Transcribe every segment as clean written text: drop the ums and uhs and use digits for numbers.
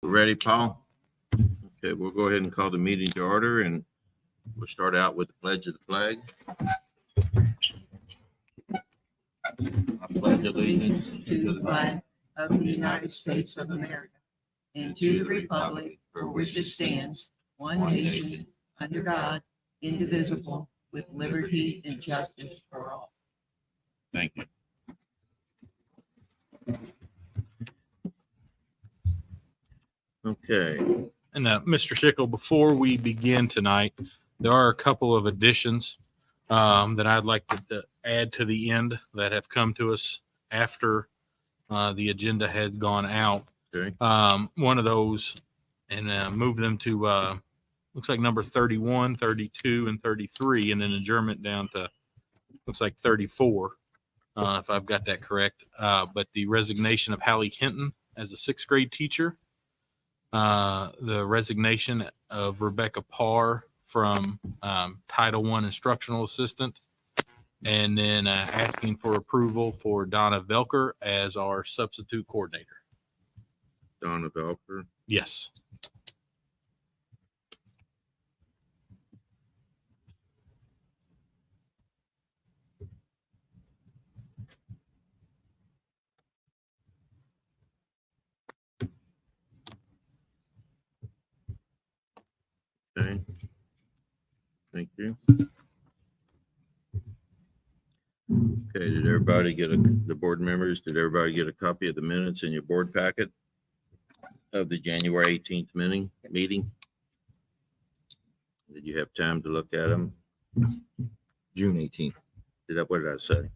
Ready, Paul? Okay, we'll go ahead and call the meeting to order, and we'll start out with the pledge of the flag. I pledge allegiance to the flag of the United States of America and to the republic for which it stands, one nation, under God, indivisible, with liberty and justice for all. Thank you. Okay. And Mr. Schickel, before we begin tonight, there are a couple of additions that I'd like to add to the end that have come to us after the agenda has gone out. Okay. One of those, and move them to looks like number 31, 32, and 33, and then adjournment down to looks like 34, if I've got that correct. But the resignation of Hallie Hinton as a sixth grade teacher, the resignation of Rebecca Parr from Title I instructional assistant, and then asking for approval for Donna Velker as our substitute coordinator. Donna Velker. Yes. Okay. Thank you. Okay, did everybody get the board members, did everybody get a copy of the minutes in your board packet of the January 18th meeting? Did you have time to look at them? June 18th. What did I say?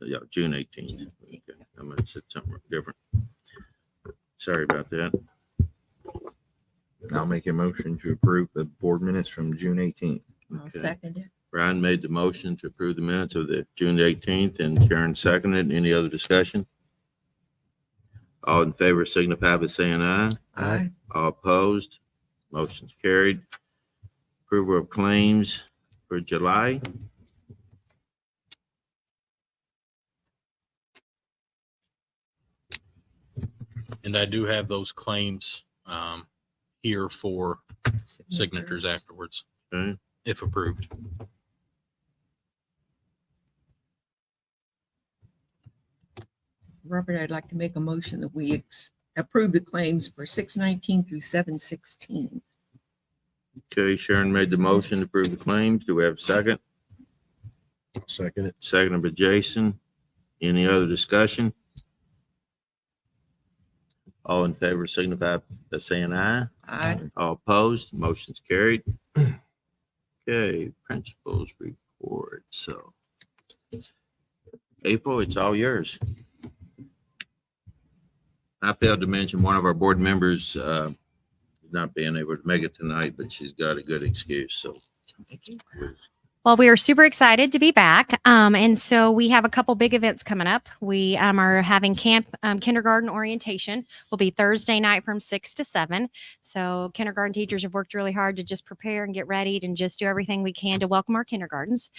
Yeah, June 18th. Okay, I might have said something different. Sorry about that. I'll make a motion to approve the board minutes from June 18th. I'll Okay. second it. Brian made the motion to approve the minutes of the June 18th, and Sharon seconded. Any other discussion? All in favor signify by saying aye. Aye. All opposed? Motion's carried. Approval of claims for July. And I do have those claims here for signatures afterwards, Okay. if approved. Robert, I'd like to make a motion that we approve the claims for 6/19 through 7/16. Okay, Sharon made the motion to approve the claims. Do we have a second? Second it. Seconded by Jason. Any other discussion? All in favor signify by saying aye. Aye. All opposed? Motion's carried. Okay, principals report. So, April, it's all yours. I failed to mention one of our board members not being able to make it tonight, but she's got a good excuse. So, Well, we are super excited to be back. And so we have a couple big events coming up. We are having camp kindergarten orientation. Will be Thursday night from 6 to 7. So kindergarten teachers have worked really hard to just prepare and get ready and just do everything we can to welcome our kindergartens.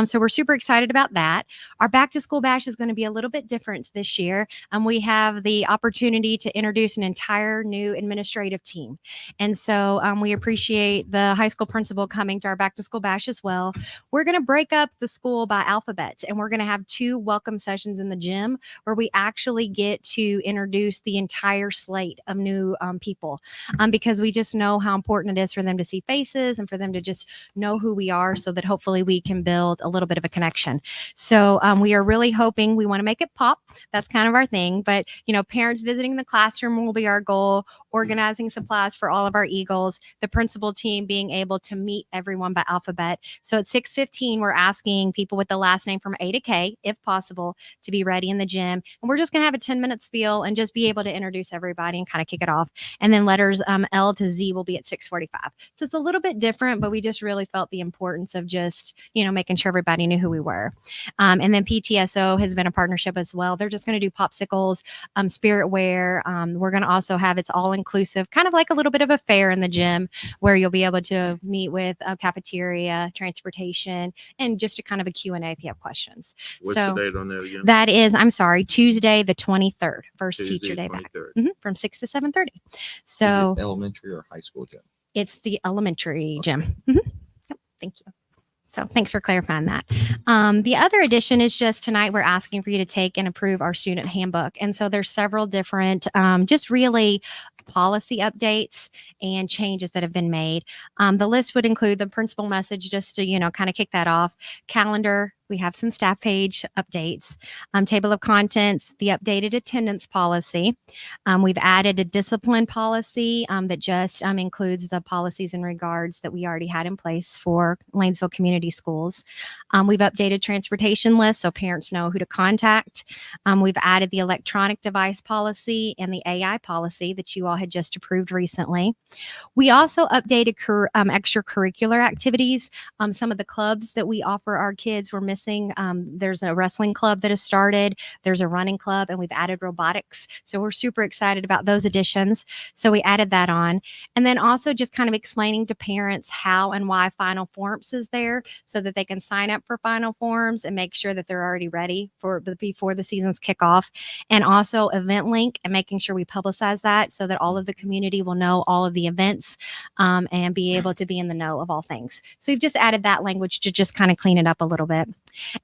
So we're super excited about that. Our back to school bash is going to be a little bit different this year. We have the opportunity to introduce an entire new administrative team. And so we appreciate the high school principal coming to our back to school bash as well. We're going to break up the school by alphabet, and we're going to have 2 welcome sessions in the gym where we actually get to introduce the entire slate of new people because we just know how important it is for them to see faces and for them to just know who we are so that hopefully we can build a little bit of a connection. So we are really hoping we want to make it pop. That's kind of our thing. But, you know, parents visiting the classroom will be our goal, organizing supplies for all of our Eagles, the principal team being able to meet everyone by alphabet. So at 6:15, we're asking people with the last name from A to K, if possible, to be ready in the gym. And we're just going to have a 10-minute spiel and just be able to introduce everybody and kind of kick it off. And then letters L to Z will be at 6:45. So it's a little bit different, but we just really felt the importance of just, you know, making sure everybody knew who we were. And then PTSO has been a partnership as well. They're just going to do popsicles, spirit wear. We're going to also have it's all inclusive, kind of like a little bit of a fair in the gym where you'll be able to meet with cafeteria, transportation, orientation, and just a kind of a Q&A if you have questions. What's So the date on that again? that is, I'm sorry, Tuesday, the 23rd, first Tuesday, teacher day back. 23rd. From 6 to 7:30. Is So it elementary or high school gym? it's the elementary gym. Yep, thank you. So thanks for clarifying that. The other addition is just tonight we're asking for you to take and approve our student handbook. And so there's several different, just really policy updates and changes that have been made. The list would include the principal message, just to, kind of kick that off, calendar. We have some staff page updates, table of contents, the updated attendance policy. We've added a discipline policy that just includes the policies in regards that we already had in place for Lanesville Community Schools. We've updated transportation lists so parents know who to contact. We've added the electronic device policy and the AI policy that you all had just approved recently. We also updated extracurricular activities. Some of the clubs that we offer our kids were missing. There's a wrestling club that has started. There's a running club, and we've added robotics. So we're super excited about those additions. So we added that on. And then also just kind of explaining to parents how and why Final Forms is there so that they can sign up for Final Forms and make sure that they're already ready before the seasons kick off. And also Event Link and making sure we publicize that so that all of the community will know all of the events and be able to be in the know of all things. So we've just added that language to just kind of clean it up a little bit.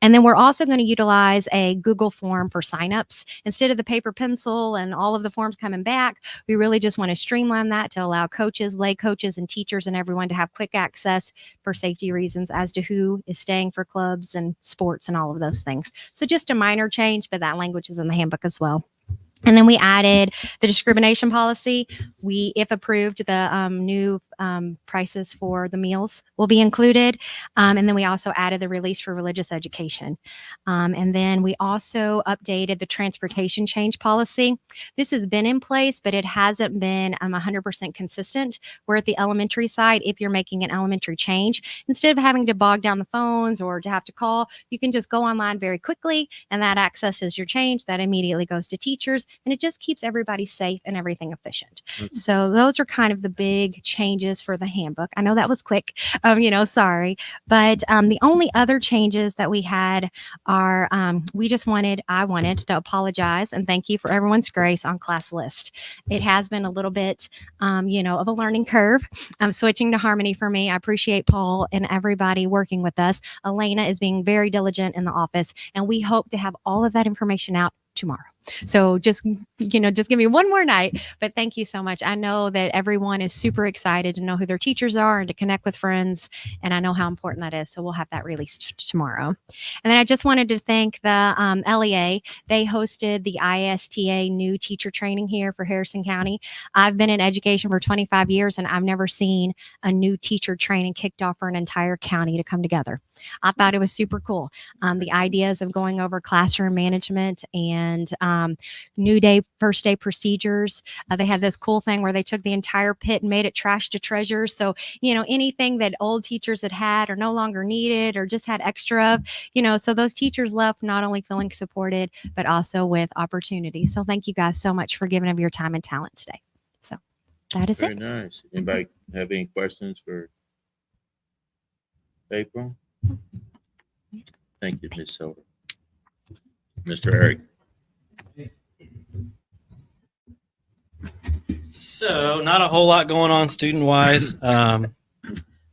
And then we're also going to utilize a Google form for signups. Instead of the paper pencil and all of the forms coming back, we really just want to streamline that to allow coaches, lay coaches, and teachers and everyone to have quick access for safety reasons as to who is staying for clubs and sports and all of those things. So just a minor change, but that language is in the handbook as well. And then we added the discrimination policy. We, if approved, the new prices for the meals will be included. And then we also added the release for religious education. And then we also updated the transportation change policy. This has been in place, but it hasn't been 100% consistent. Where at the elementary side, if you're making an elementary change, instead of having to bog down the phones or to have to call, you can just go online very quickly, and that accesses your change. That immediately goes to teachers. And it just keeps everybody safe and everything efficient. So those are kind of the big changes for the handbook. I know that was quick, sorry. But the only other changes that we had are I wanted to apologize and thank you for everyone's grace on class list. It has been a little bit, of a learning curve. Switching to Harmony for me. I appreciate Paul and everybody working with us. Elena is being very diligent in the office, and we hope to have all of that information out tomorrow. So just give me one more night, but thank you so much. I know that everyone is super excited to know who their teachers are and to connect with friends. And I know how important that is. So we'll have that released tomorrow. And then I just wanted to thank the LEA. They hosted the ISTA new teacher training here for Harrison County. I've been in education for 25 years, and I've never seen a new teacher training kicked off for an entire county to come together. I thought it was super cool. The ideas of going over classroom management and first day procedures. They had this cool thing where they took the entire pit and made it trash to treasure. So, anything that old teachers had or no longer needed or just had extra of, so those teachers left not only feeling supported, but also with opportunity. So thank you guys so much for giving of your time and talent today. So that is Very it. nice. Anybody have any questions for April? Thank you, Ms. Silver. Mr. Eric. So not a whole lot going on student wise. Probably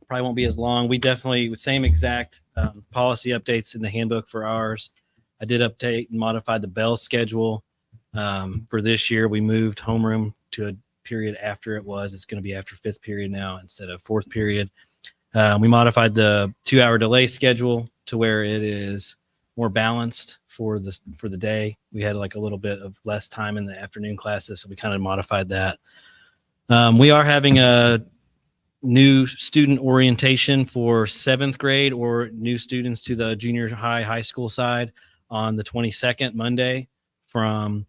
won't be as long. We definitely with same exact policy updates in the handbook for ours. I did update and modify the bell schedule for this year. We moved homeroom to a period after it was. It's going to be after fifth period now instead of fourth period. We modified the 2-hour delay schedule to where it is more balanced for the day. We had like a little bit of less time in the afternoon classes, so we kind of modified that. We are having a new student orientation for 7th grade or new students to the junior high school side on the 22nd, Monday, from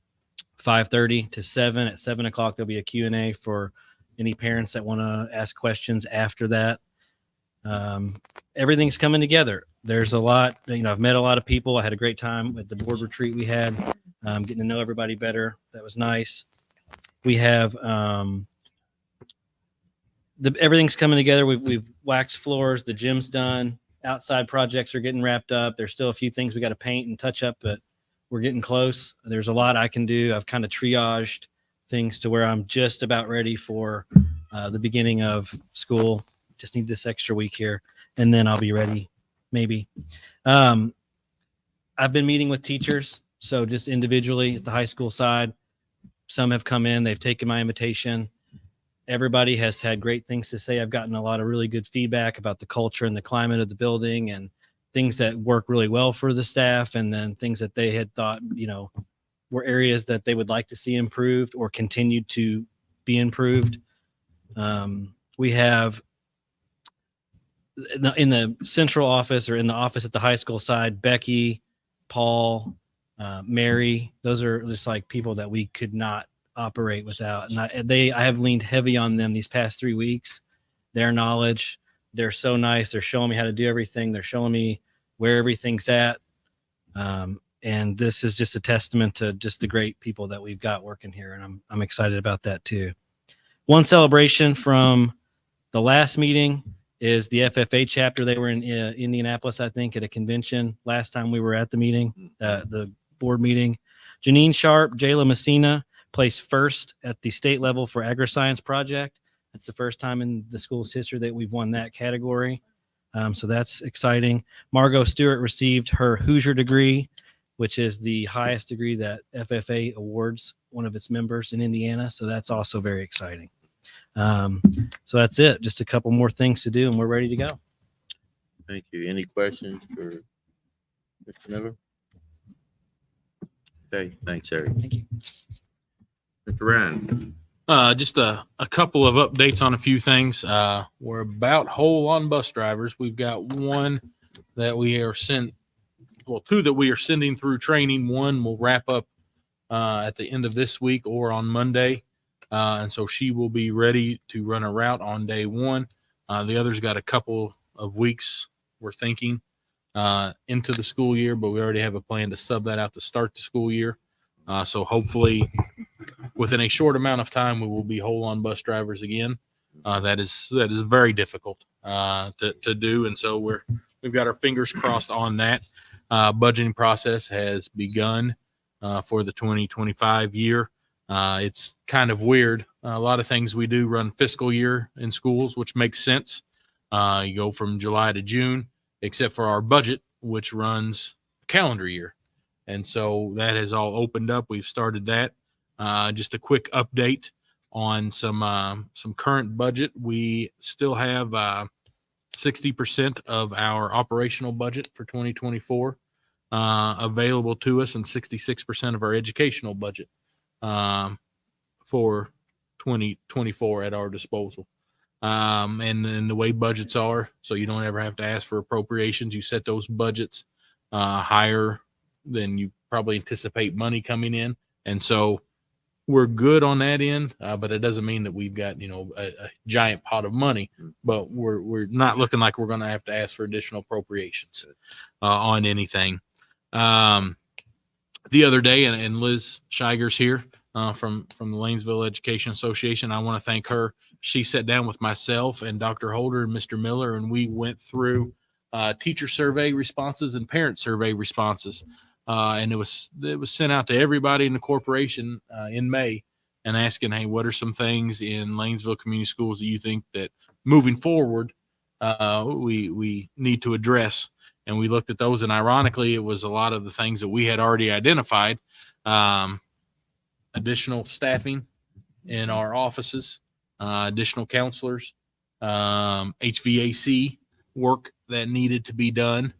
5:30 to 7. At 7 o'clock, there'll be a Q&A for any parents that want to ask questions after that. Everything's coming together. There's a lot, I've met a lot of people. I had a great time at the board retreat we had, getting to know everybody better. That was nice. We have, everything's coming together. We've waxed floors. The gym's done. outside projects are getting wrapped up. There's still a few things we got to paint and touch up, but we're getting close. There's a lot I can do. I've kind of triaged things to where I'm just about ready for the beginning of school. Just need this extra week here, and then I'll be ready, maybe. I've been meeting with teachers, so just individually at the high school side. Some have come in. They've taken my invitation. Everybody has had great things to say. I've gotten a lot of really good feedback about the culture and the climate of the building and things that work really well for the staff, and then things that they had thought, were areas that they would like to see improved or continued to be improved. We have in the central office or in the office at the high school side, Becky, Paul, Mary, those are just like people that we could not operate without. And I have leaned heavy on them these past 3 weeks. Their knowledge, they're so nice. They're showing me how to do everything. They're showing me where everything's at. And this is just a testament to just the great people that we've got working here. And I'm excited about that too. One celebration from the last meeting is the FFA chapter. They were in Indianapolis, I think, at a convention last time we were at the meeting, the board meeting. Janine Sharp, Jayla Messina placed first at the state level for agri-science project. That's the first time in the school's history that we've won that category. So that's exciting. Margot Stewart received her Hoosier degree, which is the highest degree that FFA awards one of its members in Indiana. So that's also very exciting. So that's it. Just a couple more things to do and we're ready to go. Thank you. Any questions for Mr. Miller? Okay, thanks, Eric. Thank you. Mr. Ryan. Just a couple of updates on a few things. We're about whole on bus drivers. We've got one that we are two that we are sending through training. One will wrap up at the end of this week or on Monday. And so she will be ready to run a route on day one. The other's got a couple of weeks, we're thinking, into the school year, but we already have a plan to sub that out to start the school year. So hopefully within a short amount of time, we will be whole on bus drivers again. That is very difficult to do. And so we've got our fingers crossed on that. Budgeting process has begun for the 2025 year. It's kind of weird. A lot of things we do run fiscal year in schools, which makes sense. You go from July to June, except for our budget, which runs calendar year. And so that has all opened up. We've started that. Just a quick update on some current budget. We still have 60% of our operational budget for 2024 available to us and 66% of our educational budget for 2024 at our disposal. And then the way budgets are, so you don't ever have to ask for appropriations. You set those budgets higher than you probably anticipate money coming in. And so we're good on that end, but it doesn't mean that we've got, a giant pot of money, but we're not looking like we're going to have to ask for additional appropriations on anything. The other day, and Liz Shiger's here from the Lanesville Education Association. I want to thank her. She sat down with myself and Dr. Holder and Mr. Miller, and we went through teacher survey responses and parent survey responses. And it was sent out to everybody in the corporation in May and asking, hey, what are some things in Lanesville Community Schools that you think that moving forward we need to address? And we looked at those, and ironically, it was a lot of the things that we had already identified. Additional staffing in our offices, additional counselors, HVAC work that needed to be done,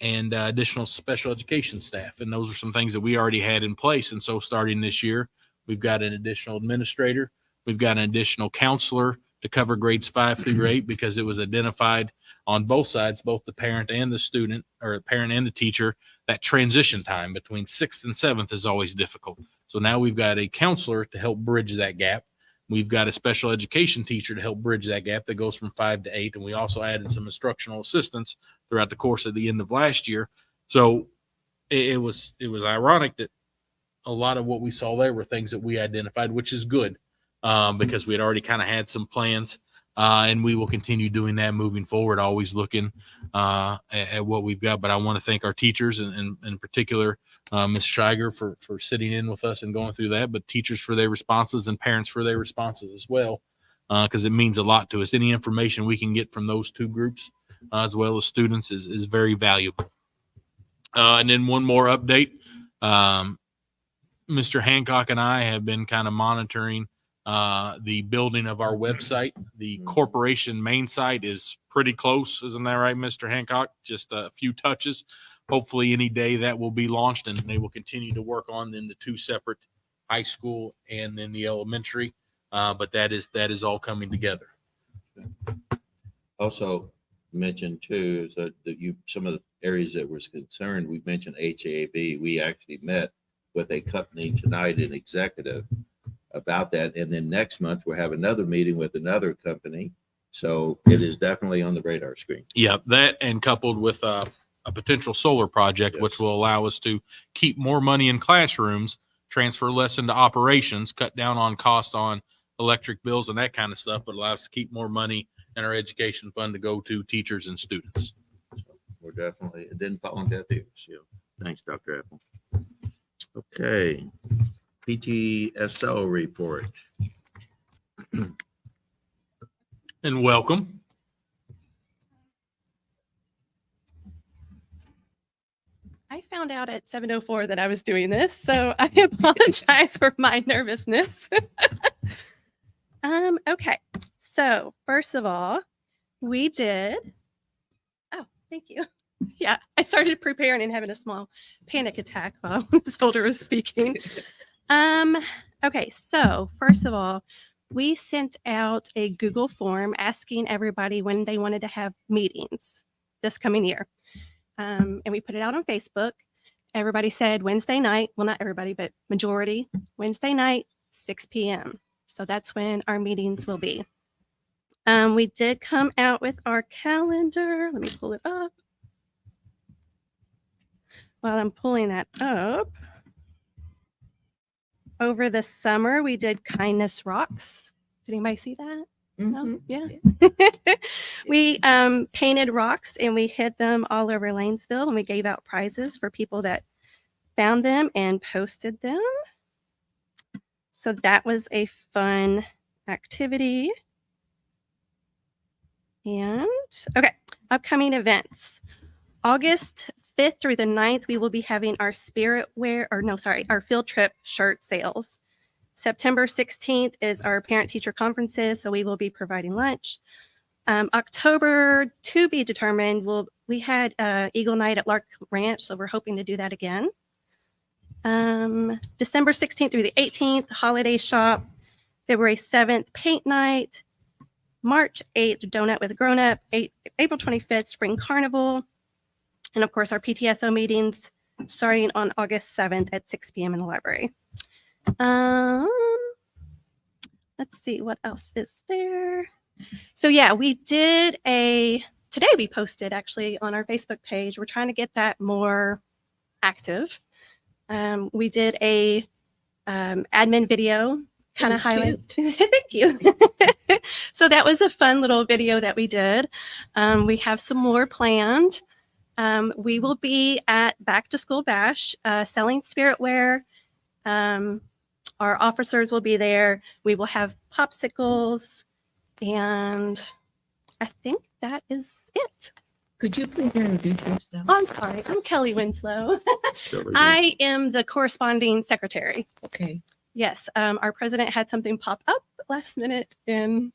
and additional special education staff. And those are some things that we already had in place. And so starting this year, we've got an additional administrator. We've got an additional counselor to cover grades 5 through 8 because it was identified on both sides, both the parent and the student, or the parent and the teacher, that transition time between 6th and 7th is always difficult. So now we've got a counselor to help bridge that gap. We've got a special education teacher to help bridge that gap that goes from 5 to 8. And we also added some instructional assistants throughout the course of the end of last year. So it was ironic that a lot of what we saw there were things that we identified, which is good because we had already kind of had some plans. And we will continue doing that moving forward, always looking at what we've got. But I want to thank our teachers and in particular, Ms. Schreiger for sitting in with us and going through that, but teachers for their responses and parents for their responses as well, because it means a lot to us. Any information we can get from those two groups as well as students is very valuable. And then one more update. Mr. Hancock and I have been kind of monitoring the building of our website. The corporation main site is pretty close. Isn't that right, Mr. Hancock? Just a few touches. Hopefully any day that will be launched, and they will continue to work on then the two separate high school and then the elementary. But that is all coming together. Also mentioned too, is that some of the areas that was concerned, we mentioned HAB. We actually met with a company tonight, an executive, about that. And then next month we'll have another meeting with another company. So it is definitely on the radar screen. Yeah, that and coupled with a potential solar project, Yes. which will allow us to keep more money in classrooms, transfer less into operations, cut down on cost on electric bills and that kind of stuff, but allow us to keep more money in our education fund to go to teachers and students. We're definitely, it didn't fall on deaf ears. Yeah. Thanks, Dr. Apple. Okay. PTSL report. And welcome. I found out at 7:04 that I was doing this, so I apologize for my nervousness. Okay, so first of all, we did. Oh, thank you. Yeah, I started preparing and having a small panic attack while Ms. Holder was speaking. Okay, so first of all, we sent out a Google form asking everybody when they wanted to have meetings this coming year. And we put it out on Facebook. Everybody said Wednesday night. Well, not everybody, but majority. Wednesday night, 6 p.m. So that's when our meetings will be. We did come out with our calendar. Let me pull it up. While I'm pulling that up, over the summer, we did Kindness Rocks. Did anybody see that? No? Yeah. We painted rocks and we hid them all over Lanesville, and we gave out prizes for people that found them and posted them. So that was a fun activity. And okay, upcoming events. August 5th through the 9th, we will be having our our field trip shirt sales. September 16th is our parent-teacher conferences, so we will be providing lunch. October, to be determined, we had Eagle Night at Lark Ranch, so we're hoping to do that again. December 16th through the 18th, holiday shop. February 7th, paint night. March 8th, donut with grown up. April 25th, spring carnival. And of course, our PTSO meetings starting on August 7th at 6 p.m. in the library. Let's see, what else is there? So yeah, we did today we posted actually on our Facebook page. We're trying to get that more active. We did a admin video kind of highlight. Thank you. So that was a fun little video that we did. We have some more planned. We will be at Back to School Bash selling spirit wear. Our officers will be there. We will have popsicles, and I think that is it. Could you please introduce yourself? I'm sorry, I'm Kelly Winslow. I am the corresponding secretary. Okay, Yes, our president had something pop up last minute, and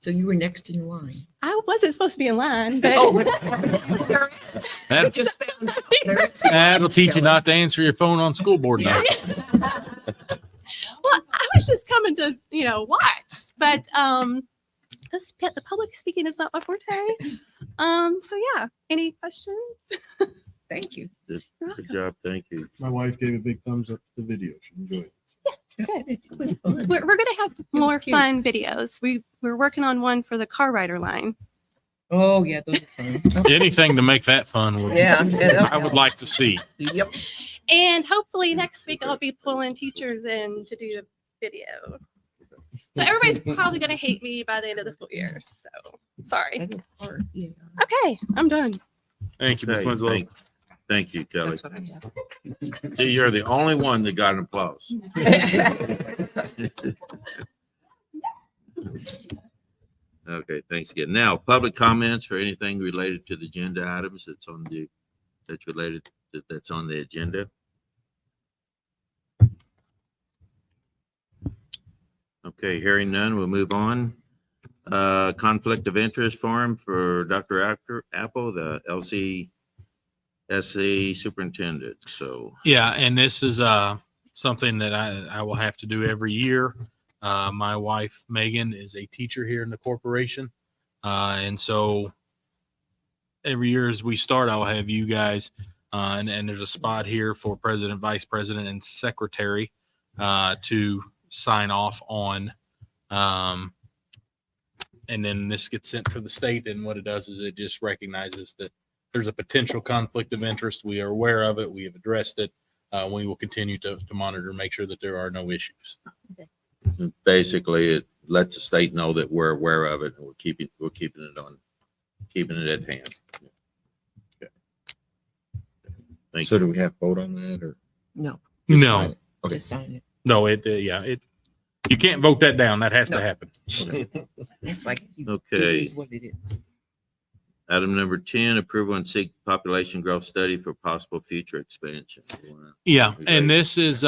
so you were next in line. I wasn't supposed to be in line, but That'll teach you not to answer your phone on school board night. well, I was just coming to watch, but the public speaking is not my forte. So yeah, any questions? Thank you. Good job. Thank you. My wife gave a big thumbs up to the video. She enjoyed it. Good. It was fun. We're gonna have more cute. fun videos. We're working on one for the car rider line. Oh, yeah, those are fun. Anything to make that fun would I would like to see. Yep. And hopefully next week I'll be pulling teachers in to do the video. So everybody's probably going to hate me by the end of the school year. So sorry. That is part, yeah. Okay, I'm done. Thank you, Ms. Okay, Winslow. thank you, Kelly. That's what I have. See, you're the only one that got an applause. Okay, thanks again. Now, public comments for anything related to the agenda items that's on the, that's related, that's on the agenda. Okay, hearing none, we'll move on. Conflict of interest form for Dr. Apple, the LCSC superintendent. So, Yeah, and this is something that I will have to do every year. My wife Megan is a teacher here in the corporation, and so every year as we start, I'll have you guys, and there's a spot here for president, vice president, and secretary to sign off on. And then this gets sent to the state, and what it does is it just recognizes that there's a potential conflict of interest. We are aware of it. We have addressed it. We will continue to monitor and make sure that there are no issues. basically, it lets the state know that we're aware of it and we're keeping it at hand. Okay. Thank So you. do we have to vote on that or? No, just No. sign it? Okay. just sign it. No, you can't vote that down. That has No. to happen. It's like. Okay. It is what it is. Item number 10, approval and seek population growth study for possible future expansion. Yeah, Okay. and this is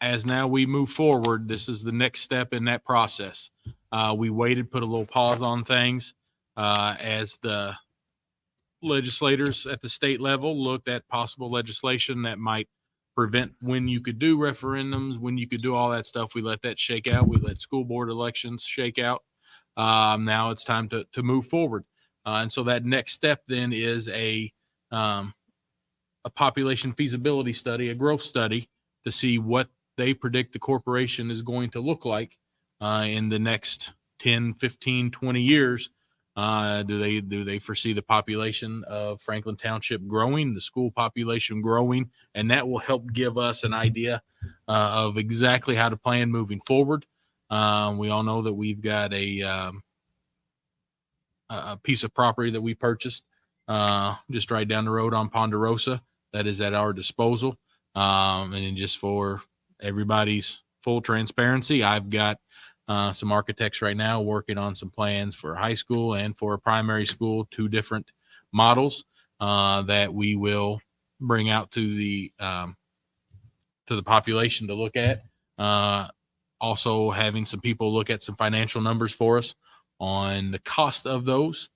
as now we move forward, this is the next step in that process. We waited, put a little pause on things as the legislators at the state level looked at possible legislation that might prevent when you could do referendums, when you could do all that stuff. We let that shake out. We let school board elections shake out. Now it's time to move forward. And so that next step then is a population feasibility study, a growth study to see what they predict the corporation is going to look like in the next 10, 15, 20 years. Do they foresee the population of Franklin Township growing, the school population growing, and that will help give us an idea of exactly how to plan moving forward. We all know that we've got a piece of property that we purchased just right down the road on Ponderosa that is at our disposal. And then just for everybody's full transparency, I've got some architects right now working on some plans for high school and for a primary school, 2 different models that we will bring out to the population to look at. Also having some people look at some financial numbers for us on the cost of those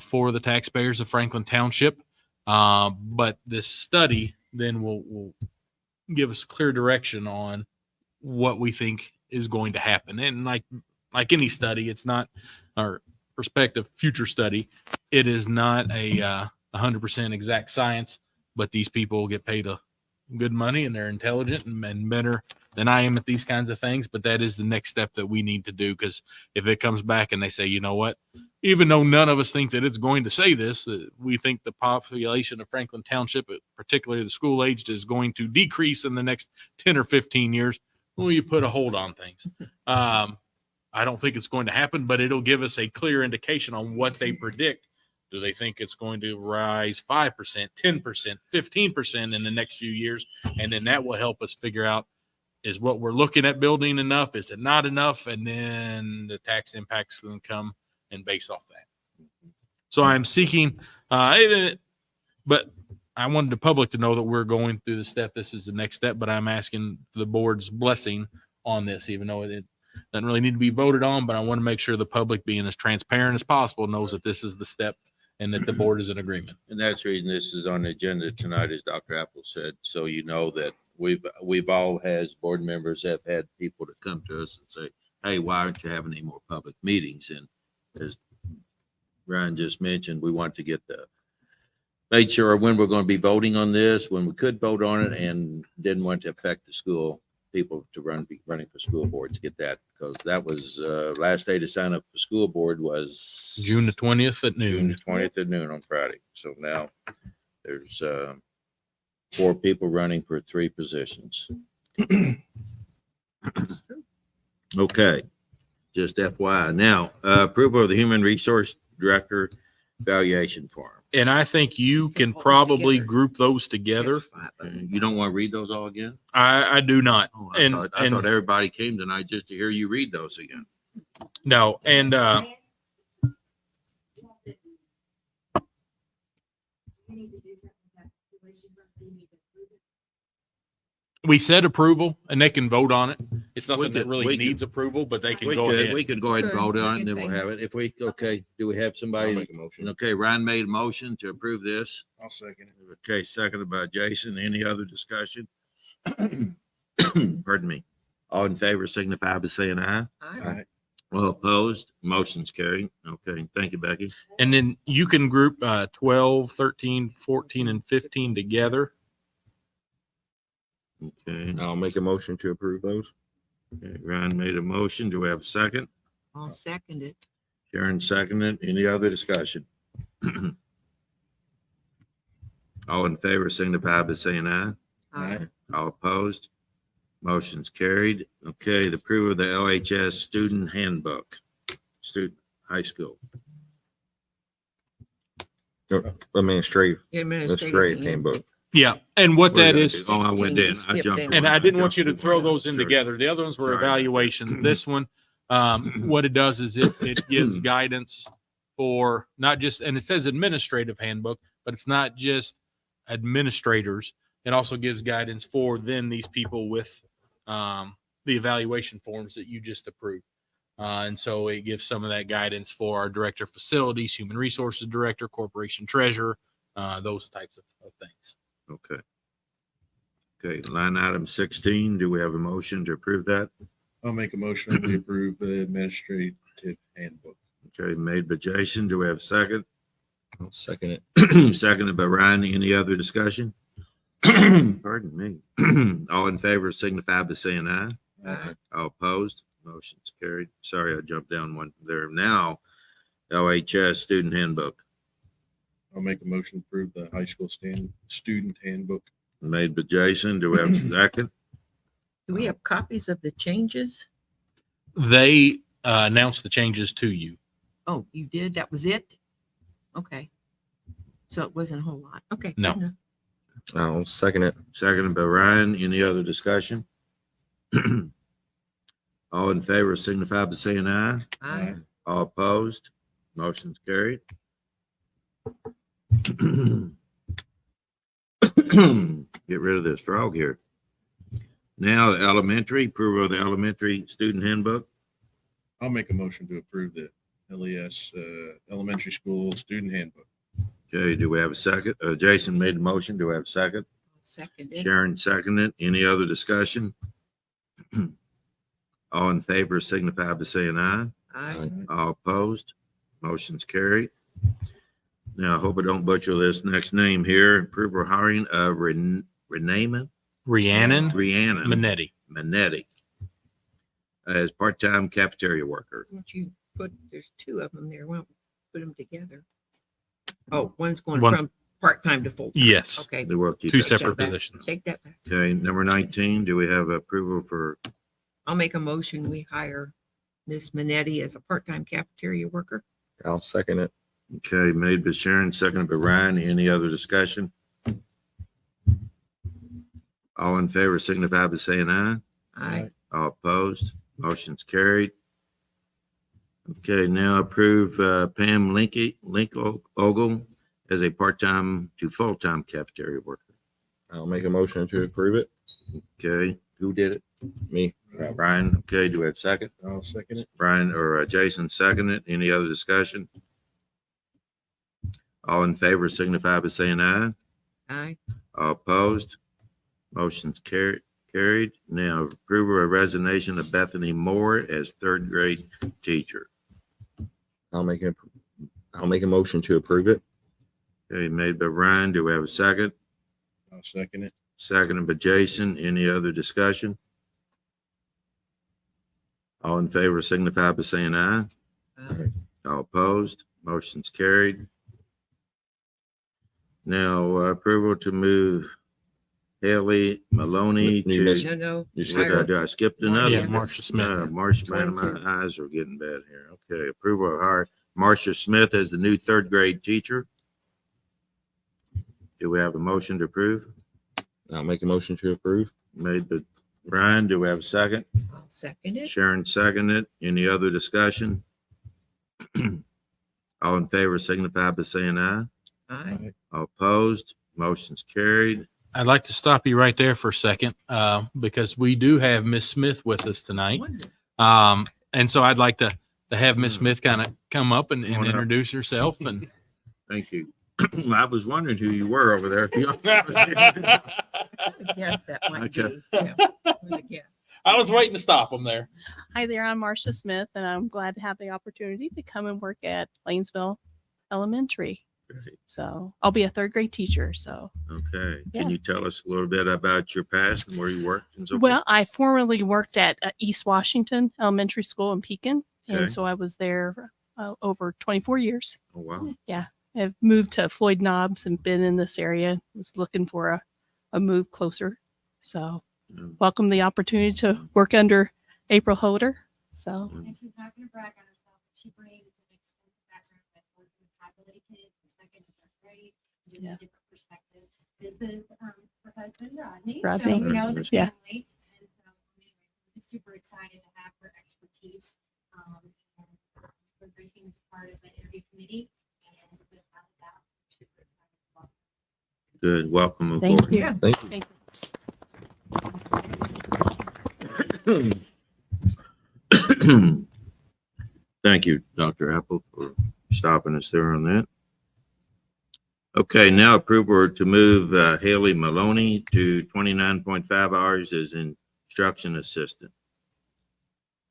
for the taxpayers of Franklin Township. But this study then will give us clear direction on what we think is going to happen. And like any study, it's not our prospective future study. It is not a 100% exact science, but these people get paid good money and they're intelligent and better than I am at these kinds of things. But that is the next step that we need to do, because if it comes back and they say, you know what, even though none of us think that it's going to say this, we think the population of Franklin Township, particularly the school aged, is going to decrease in the next 10 or 15 years. Well, you put a hold on things. I don't think it's going to happen, but it'll give us a clear indication on what they predict. Do they think it's going to rise 5%, 10%, 15% in the next few years? And then that will help us figure out, is what we're looking at building enough? Is it not enough? And then the tax impacts can come and base off that. So I'm seeking, but I wanted the public to know that we're going through the step. This is the next step, but I'm asking the board's blessing on this, even though it doesn't really need to be voted on, but I want to make sure the public, being as transparent as possible, knows that this is the step and that the board is in agreement. And that's the reason this is on the agenda tonight, as Dr. Apple said, so you know that we've all, as board members, have had people to come to us and say, hey, why aren't you having any more public meetings? And as Ryan just mentioned, we want to get made sure when we're going to be voting on this, when we could vote on it, and didn't want to affect the school people to be running for school boards, get that, because that was last day to sign up for school board was June the 20th at noon. June the 20th at noon on Friday. So now there's 4 people running for 3 positions. Okay, just FYI. Now, approval of the Human Resource Director evaluation form. And I think you can Hold them probably together. group those together. You don't want to read those all again? I do not. Oh, And- I thought and- everybody came tonight just to hear you read those again. No, and we said approval and they can vote on it. It's nothing that we really could- needs approval, but they can We go could, ahead. we could go ahead and Good. vote on it We and then can we'll say- have it. If we, okay, do we have I'll somebody? make a motion. Okay, Ryan made a motion to approve this. I'll second it. Okay, seconded by Jason. Any other discussion? Pardon me. All in favor signify by saying aye. Aye. All opposed, motion's carried. Okay, thank you, Becky. And then you can group 12, 13, 14, and 15 together. Okay, I'll make a motion to approve those. Ryan made a motion. Do we have a second? I'll second it. Sharon seconded. Any other discussion? All in favor signify by saying aye. Aye. All opposed, motion's carried. Okay, the approval of the LHS student handbook, student high school. Administrative Administrative handbook. Yeah. And what that is, Oh, I went 16, in. I skip jumped. down. and I didn't want you to jumped throw one. those in Sure. together. The other ones were Sorry. evaluations. This one, what it does is it gives guidance for not just, and it says administrative handbook, but it's not just administrators. It also gives guidance for then these people with the evaluation forms that you just approved. And so it gives some of that guidance for our director of facilities, human resources director, corporation treasurer, those types of things. Okay. Okay, line item 16, do we have a motion to approve that? I'll make a motion to approve the administrative handbook. Okay, made by Jason. Do we have a second? I'll second it. Seconded by Ryan. Any other discussion? Pardon me. All in favor signify by saying aye. Aye. All opposed, motion's carried. Sorry, I jumped down one there. Now, LHS student handbook I'll make a motion to approve the high school student handbook. made by Jason. Do we have a second? Do we have copies of the changes? They announced the changes to you. Oh, you did? That was it? Okay. So it wasn't a whole lot. Okay. No. good enough. I'll second it. Seconded by Ryan. Any other discussion? All in favor signify by saying aye. Aye. All opposed, motion's carried. Get rid of this frog here. Now, the elementary, approval of the elementary student handbook. I'll make a motion to approve the LES elementary school student handbook. Okay, do we have a second? Jason made the motion. Do we have a second? Second it. Sharon seconded. Any other discussion? All in favor signify by saying aye. Aye. All opposed, motion's carried. Now, I hope I don't butcher this next name here. Approval of hiring of Rhiannon Rhiannon Rhiannon Minetti. Minetti as part-time cafeteria worker. Why don't you put, there's two of them there. Why don't we put them together? Oh, one's going One's- from part-time to full. Yes. Okay. They will keep Two that separate separate. positions. Take that back. Okay, number 19, do we have approval for, I'll make a motion. We hire Miss Minetti as a part-time cafeteria worker. I'll second it. okay, made by Sharon, seconded by Ryan. Any other discussion? All in favor signify by saying aye. Aye. All opposed, motion's carried. Okay, now approve Pam Ogle as a part-time to full-time cafeteria worker. I'll make a motion to approve it. Okay, who did it? Me. Brian. Okay, do we have a second? I'll second it. Brian or Jason seconded. Any other discussion? All in favor signify by saying aye. Aye. All opposed, motion's carried. Now approval of resignation of Bethany Moore as third grade teacher. I'll make a motion to approve it. Okay, made by Ryan. Do we have a second? I'll second it. Seconded by Jason. Any other discussion? All in favor signify by saying aye. Aye. All opposed, motion's carried. Now approval to move Haley Maloney New to, business. No. You what did I do? I skipped another. Yeah, Marcia Smith. Marcia, man, my eyes are getting bad here. Okay, approval of hire Marcia Smith as the new third grade teacher. Do we have a motion to approve? I'll make a motion to approve. Made by Brian. Do we have a second? I'll second it. Sharon seconded. Any other discussion? All in favor signify by saying aye. Aye. All opposed? Motion's carried. I'd like to stop you right there for a second, because we do have Miss Smith with us tonight. And so I'd like to have Miss Smith kind of come up and Come on up. introduce herself. And Thank you. I was wondering who you were over there. Yes, that might Okay. be. Yeah, I'm gonna guess. I was waiting to stop him there. Hi there, I'm Marcia Smith, and I'm glad to have the opportunity to come and work at Plainsville Elementary. Great. So I'll be a third grade teacher. So, Okay. Yeah. Can you tell us a little bit about your past and where you worked and so forth? well, I formerly worked at East Washington Elementary School in Pekin, Okay. and so I was there over 24 years. Oh, wow. I've moved to Floyd Knobs and been in this area. Was looking for a move closer. So, Yeah. welcome the opportunity to work under April Holder. So, And she's not going to brag on herself, but she brings an extensive background that works with high-ability kids in second and third grade, just Yeah. a different perspective. This is her husband, Rodney. Rodney. So we know the Yeah. family. And so anyway, we're just super excited to have her expertise. And we're bringing part of the interview committee. And without a doubt, we're super excited about it. Good. Welcome aboard. thank you. Yeah. Thank you. Thank you. Thank you, Dr. Apple, for stopping us there on that. Okay, now approval to move Haley Maloney to 29.5 hours as instruction assistant.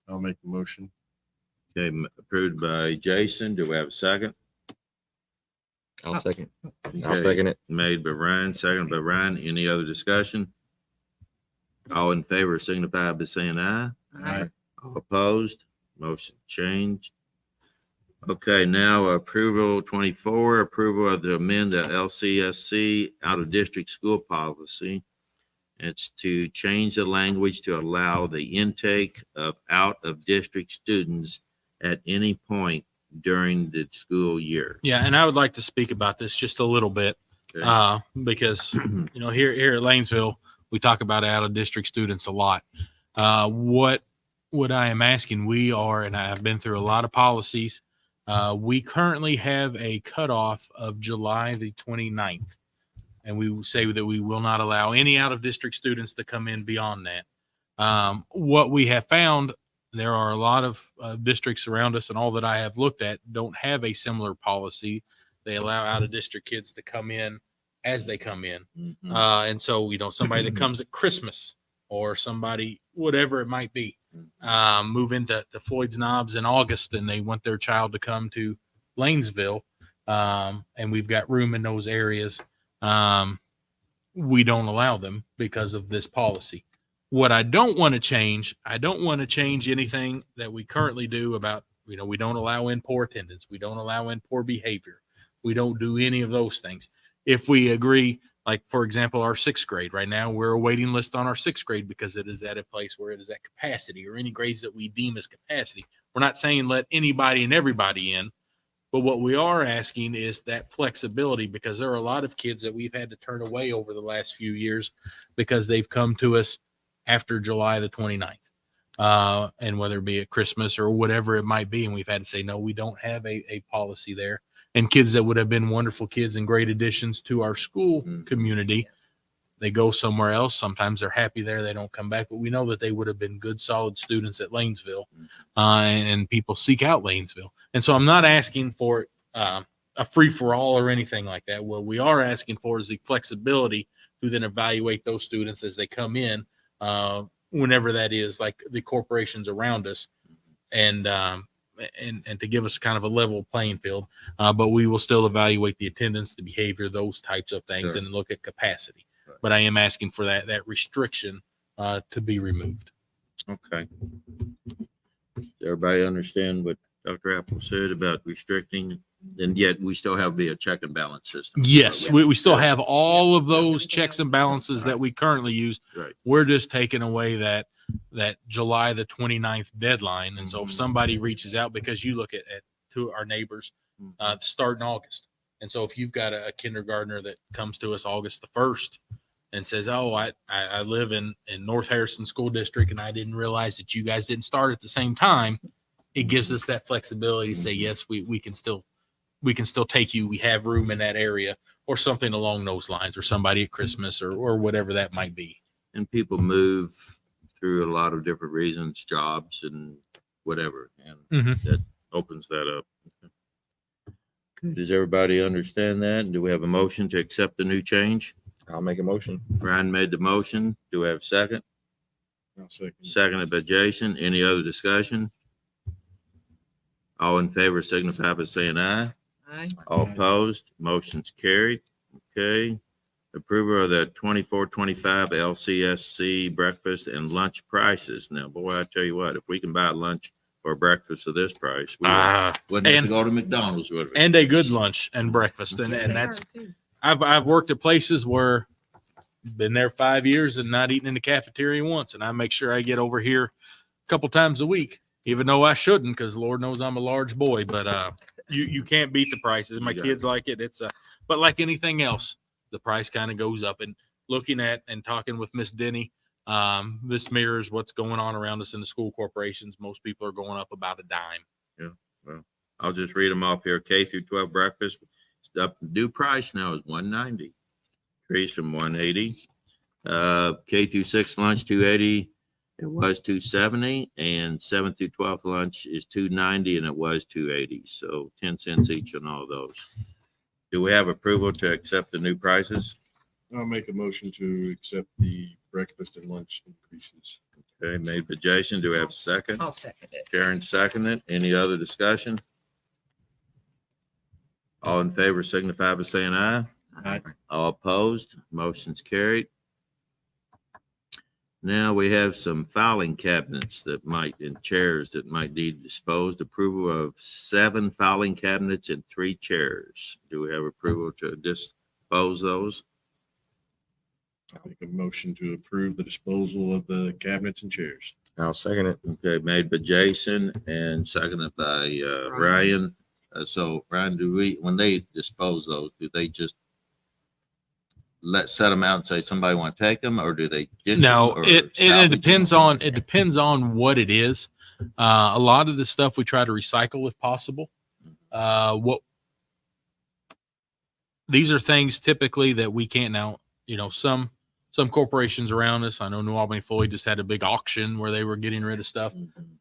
I'll make the motion. Okay, approved by Jason. Do we have a second? I'll second. I'll Okay, second it. Made by Ryan, seconded by Ryan. Any other discussion? All in favor signify by saying aye. Aye. All opposed? Motion changed. Okay, now approval 24, approval of the amend the LCSC out of district school policy. It's to change the language to allow the intake of out of district students at any point during the school year. Yeah, and I would like to speak about this just a little bit, Okay. because here at Lanesville, we talk about out of district students a lot. What I am asking, we are, and I've been through a lot of policies. We currently have a cutoff of July the 29th, and we say that we will not allow any out of district students to come in beyond that. What we have found, there are a lot of districts around us, and all that I have looked at don't have a similar policy. They allow out of district kids to come in as they come in. Mhm. And so, somebody that comes at Christmas or somebody, whatever it might be, move into Floyd's Knobs in August and they want their child to come to Lanesville, and we've got room in those areas, we don't allow them because of this policy. What I don't want to change, I don't want to change anything that we currently do about, we don't allow in poor attendance. We don't allow in poor behavior. We don't do any of those things. If we agree, like, for example, our sixth grade right now, we're a waiting list on our sixth grade because it is at a place where it is at capacity, or any grades that we deem as capacity. We're not saying let anybody and everybody in, but what we are asking is that flexibility, because there are a lot of kids that we've had to turn away over the last few years because they've come to us after July the 29th. And whether it be at Christmas or whatever it might be, and we've had to say, no, we don't have a policy there. And kids that would have been wonderful kids and great additions to our school community, they go somewhere else. Sometimes they're happy there. They don't come back, but we know that they would have been good, solid students at Lanesville, and people seek out Lanesville. And so I'm not asking for a free for all or anything like that. What we are asking for is the flexibility to then evaluate those students as they come in, whenever that is, like the corporations around us, and to give us kind of a level playing field. But we will still evaluate the attendance, the behavior, those types of things, Sure. and look at capacity. Right. But I am asking for that restriction to be removed. Okay. Does everybody understand what Dr. Apple said about restricting, and yet we still have to be a check and balance system. Yes, So, we still have all of those checks and balances that we currently use. Right. We're just taking away that July the 29th deadline. And so if somebody reaches out, because you look at to our neighbors, start in August. And so if you've got a kindergartner that comes to us August the 1st and says, oh, I live in North Harrison School District and I didn't realize that you guys didn't start at the same time, it gives us that flexibility to say, yes, we can still take you. We have room in that area, or something along those lines, or somebody at Christmas or whatever that might be. And people move through a lot of different reasons, jobs and whatever. And that opens that up. Okay. Does everybody understand that? Do we have a motion to accept the new change? I'll make a motion. Brian made the motion. Do we have a second? I'll second. Seconded by Jason. Any other discussion? All in favor signify by saying aye. Aye. All opposed, motion's carried. Okay. Approval of the 24-25 LCSC breakfast and lunch prices. Now, boy, I tell you what, if we can buy lunch or breakfast of this price, we wouldn't have to go to McDonald's, would we? And a good lunch and breakfast. And that's, I've worked at places where been there 5 years and not eaten in the cafeteria once. And I make sure I get over here a couple times a week, even though I shouldn't, because Lord knows I'm a large boy, but you can't beat the prices. My kids like it. But like anything else, the price kind of goes up. And looking at and talking with Miss Denny, this mirrors what's going on around us in the school corporations. Most people are going up about a dime. Yeah. Well, I'll just read them off here. K through 12 breakfast, new price now is $190. Increase from $180. K through 6 lunch, $280. It was $270, and 7 through 12 lunch is $290, and it was $280. So 10 cents each on all those. Do we have approval to accept the new prices? I'll make a motion to accept the breakfast and lunch increases. Okay, made by Jason. Do we have a second? I'll second it. Karen seconded. Any other discussion? All in favor signify by saying aye. Aye. All opposed, motion's carried. Now we have some filing cabinets and chairs that might need disposed. Approval of 7 filing cabinets and 3 chairs. Do we have approval to dispose those? I'll make a motion to approve the disposal of the cabinets and chairs. I'll second it. Okay, made by Jason and seconded by Ryan. So Ryan, when they dispose those, do they just set them out and say somebody want to take them, or do they get No, them, or it salvage depends them? on what it is. A lot of the stuff we try to recycle if possible. These are things typically that we can't now. Some corporations around us. I know New Albany Floyd just had a big auction where they were getting rid of stuff.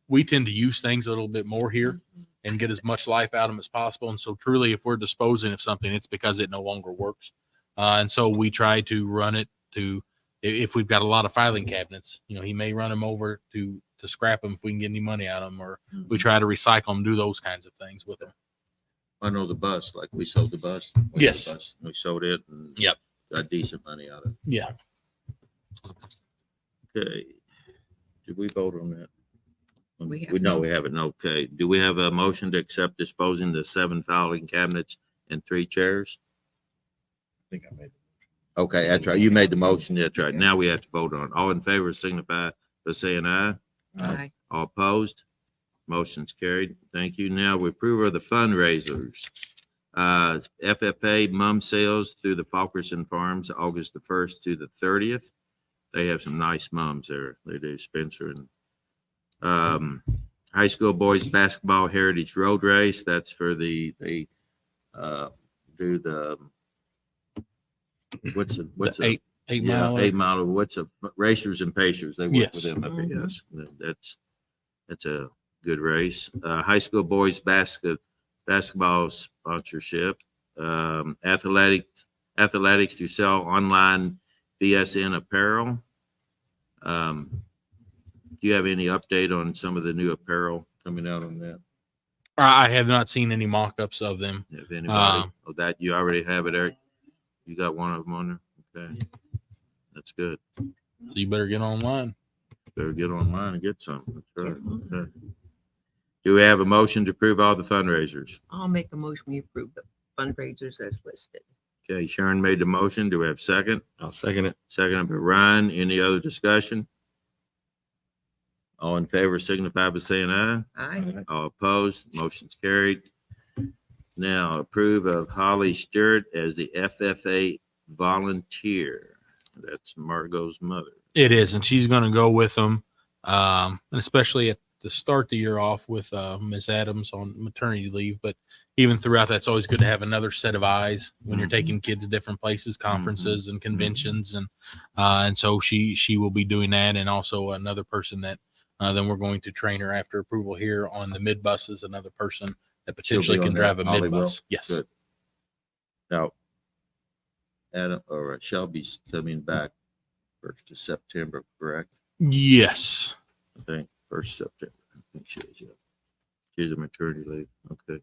We tend to use things a little bit more here and get as much life out of them as possible. And so truly, if we're disposing of something, it's because it no longer works. And so we try to run it to, if we've got a lot of filing cabinets, he may run them over to scrap them if we can get any money out of them, or we try to recycle them, do those kinds of things with them. I know the bus, like we sold the bus. Yes. We sold it and Yep. got decent money out of it. Yeah. Okay. Did we vote on that? We have know not. we haven't. Okay. Do we have a motion to accept disposing the 7 filing cabinets and 3 chairs? I think I made it. Okay, that's right. You made the motion. That's right. Now we have to vote on it. All in favor signify by saying aye. Aye. All opposed? Motion's carried. Thank you. Now we approve of the fundraisers. FFA mum sales through the Falkerson Farms, August the 1st to the 30th. They have some nice mums there. They do, Spencer. And high school boys basketball heritage road race. That's for they do the what's a 8 mile. 8 mile. What's a racers and pacers? They work Yes. with them up here. Yes, that's a good race. High school boys basketball sponsorship. Athletics to sell online BSN apparel. Do you have any update on some of the new apparel coming out on that? I have not seen any mock-ups of them. If anybody, that you already have it, Eric? You got one of them on there? Okay. That's good. So you better get online. Better get online and get some. That's right. Okay. Do we have a motion to approve all the fundraisers? I'll make a motion we approve the fundraisers as listed. Okay, Sharon made the motion. Do we have a second? I'll second it. Second by Ryan. Any other discussion? All in favor signify by saying aye. Aye. All opposed, motion's carried. Now approve of Holly Stewart as the FFA volunteer. That's Margot's mother. It is, and she's going to go with them, and especially at the start the year off with Miss Adams on maternity leave. But even throughout that, it's always good to have another set of eyes when you're taking kids different places, conferences and conventions, and so she will be doing that, and also another person that then we're going to train her after approval here on the mid buses. Another person that potentially She'll be can on drive that. a Holly mid will? bus. Yes. Good. Now, Adam or Shelby's coming back 1st of September, correct? Yes. I think 1st September. I think she is. Yeah. She's a maternity leave. Okay.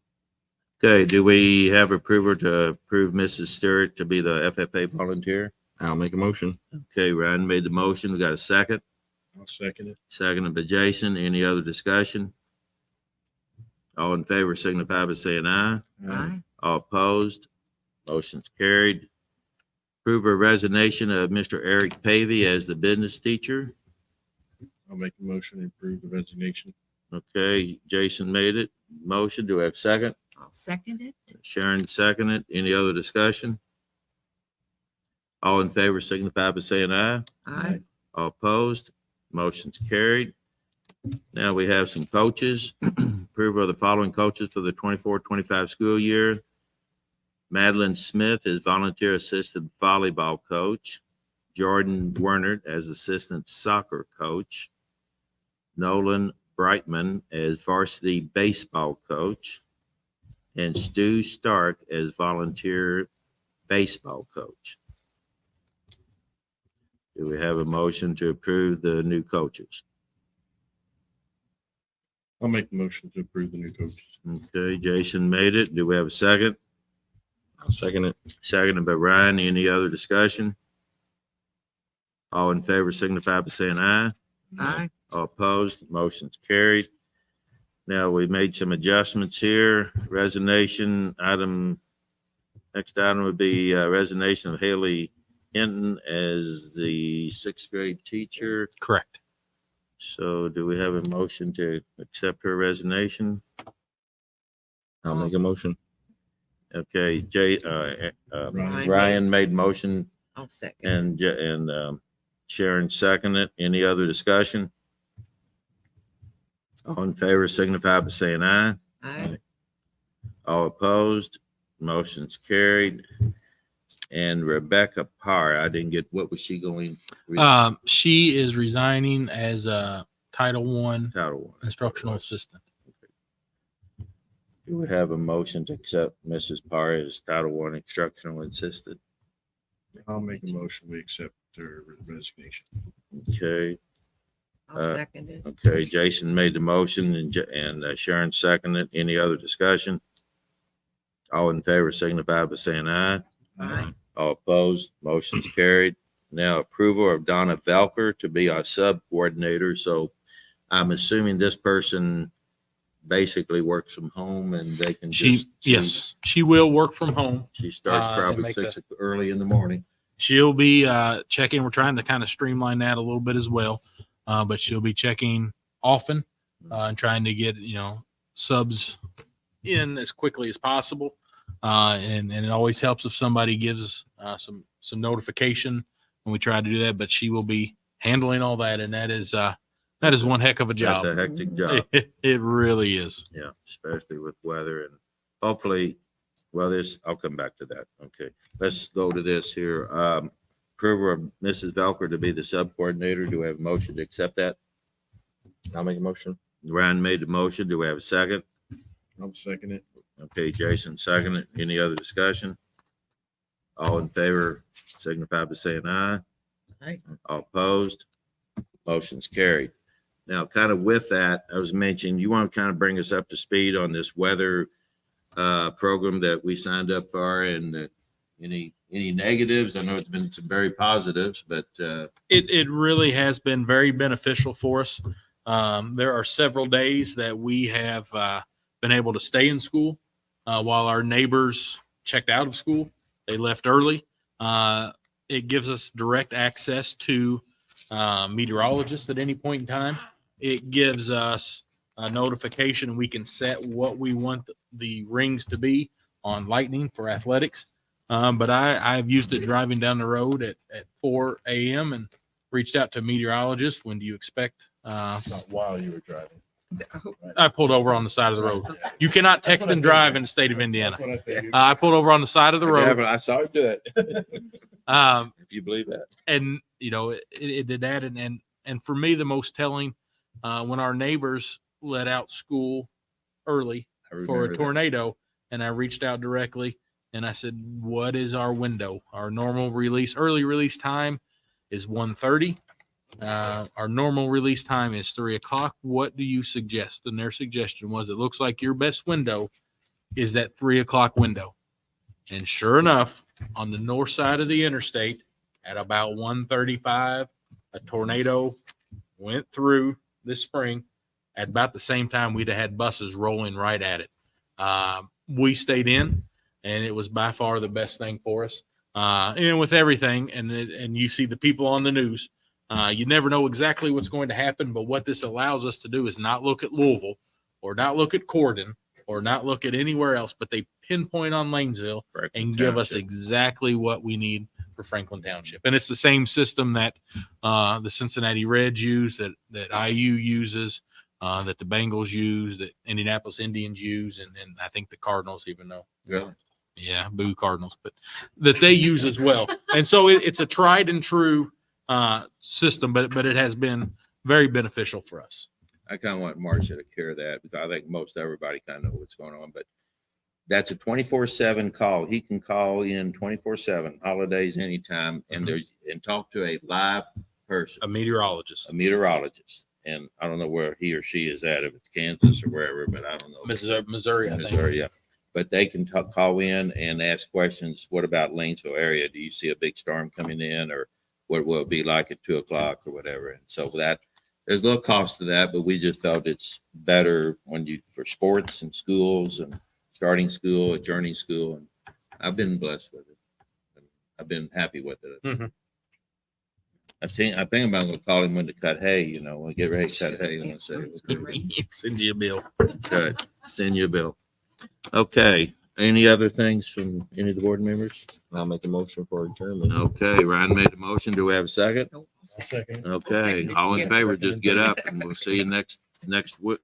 Okay. Do we have approval to approve Mrs. Stewart to be the FFA volunteer? I'll make a motion. Okay, Ryan made the motion. We got a second. I'll second it. Seconded by Jason. Any other discussion? All in favor signify by saying aye. Aye. All opposed, motion's carried. Approve a resignation of Mr. Eric Pavey as the business teacher. I'll make a motion to approve the resignation. Okay, Jason made it. Motion. Do we have a second? I'll second it. Sharon seconded. Any other discussion? All in favor signify by saying aye. Aye. All opposed, motion's carried. Now we have some coaches. Approval of the following coaches for the 24-25 school year. Madeline Smith is volunteer assistant volleyball coach. Jordan Werner as assistant soccer coach. Nolan Brightman as varsity baseball coach. And Stu Stark as volunteer baseball coach. Do we have a motion to approve the new coaches? I'll make the motion to approve the new coaches. Okay, Jason made it. Do we have a second? I'll second it. Seconded by Ryan. Any other discussion? All in favor signify by saying aye. Aye. All opposed, motion's carried. Now, we made some adjustments here. Resignation item, next item would be resignation of Haley Hinton as the 6th grade teacher. Correct. So do we have a motion to accept her resignation? I'll make a motion. Okay, Ryan. Ryan made motion I'll second. and Sharon seconded. Any other discussion? All in favor signify by saying aye. Aye. All opposed, motion's carried. And Rebecca Parr, I didn't get, what was she going? She is resigning as a Title I Title I. instructional assistant. Do we have a motion to accept Mrs. Parr as Title I instructional assistant? I'll make a motion. We accept her resignation. Okay, I'll second it. okay, Jason made the motion and Sharon seconded. Any other discussion? All in favor signify by saying aye. Aye. All opposed, motion's carried. Now approval of Donna Velker to be our sub coordinator. So I'm assuming this person basically works from home and they can just. Yes, she will work from home. She starts and probably make 6 early in the morning. She'll be checking. We're trying to kind of streamline that a little bit as well, but she'll be checking often and trying to get subs in as quickly as possible. And it always helps if somebody gives some notification when we try to do that. But she will be handling all that, and that is one heck of a job. That's a hectic job. It really is. Yeah, especially with weather and hopefully, well, I'll come back to that. Okay, let's go to this here. Approval of Mrs. Velker to be the sub coordinator. Do we have a motion to accept that? I'll make a motion. Ryan made the motion. Do we have a second? I'll second it. Okay, Jason seconded. Any other discussion? All in favor signify by saying aye. Aye. All opposed, motion's carried. Now, kind of with that, I was mentioning, you want to kind of bring us up to speed on this weather program that we signed up for, and any negatives? I know it's been some very positives, but It really has been very beneficial for us. There are several days that we have been able to stay in school while our neighbors checked out of school. They left early. It gives us direct access to meteorologists at any point in time. It gives us a notification, and we can set what we want the rings to be on lightning for athletics. But I've used it driving down the road at 4 a.m. and reached out to a meteorologist. When do you expect? Not while you were driving. I pulled over on the side of the road. You cannot text and drive in the state of Indiana. That's what I figured. I pulled over on the side of the road. I saw it do it. If you believe that. And it did that. And for me, the most telling, when our neighbors let out school early for a tornado, and I reached out directly and I said, what is our window? Our normal early release time is 1:30. Our normal release time is 3 o'clock. What do you suggest? And their suggestion was, it looks like your best window is that 3 o'clock window. And sure enough, on the north side of the interstate at about 1:35, a tornado went through this spring at about the same time we'd have had buses rolling right at it. We stayed in, and it was by far the best thing for us. And with everything, and you see the people on the news, you never know exactly what's going to happen, but what this allows us to do is not look at Louisville or not look at Corden or not look at anywhere else, but they pinpoint on Lanesville and give us exactly what we need for Franklin Township. And it's the same system that the Cincinnati Reds use, that IU uses, that the Bengals use, that Indianapolis Indians use, and I think the Cardinals even know. Really? Yeah, boo Cardinals, but that they use as well. And so it's a tried and true system, but it has been very beneficial for us. I kind of want Marcia to carry that because I think most everybody kind of know what's going on, but that's a 24/7 call. He can call in 24/7, holidays, anytime, and talk to a live person, A meteorologist. And I don't know where he or she is at, if it's Kansas or wherever, but I don't know. Missouri, I think. Missouri, yeah. But they can call in and ask questions. What about Lanesville area? Do you see a big storm coming in, or what will it be like at 2 o'clock or whatever? And so that there's a little cost to that, but we just felt it's better for sports and schools and starting school, adjourning school. And I've been blessed with it. I've been happy with it. Mhm. I think I'm going to call him when to cut hay. When we get ready to cut hay, I'm going to say, Send you a bill. good. Send you a bill. Okay. Any other things from any of the board members? I'll make a motion for adjournment. Okay. Ryan made a motion. Do we have a second? Second. Okay. All in favor, just get up and we'll see you next week.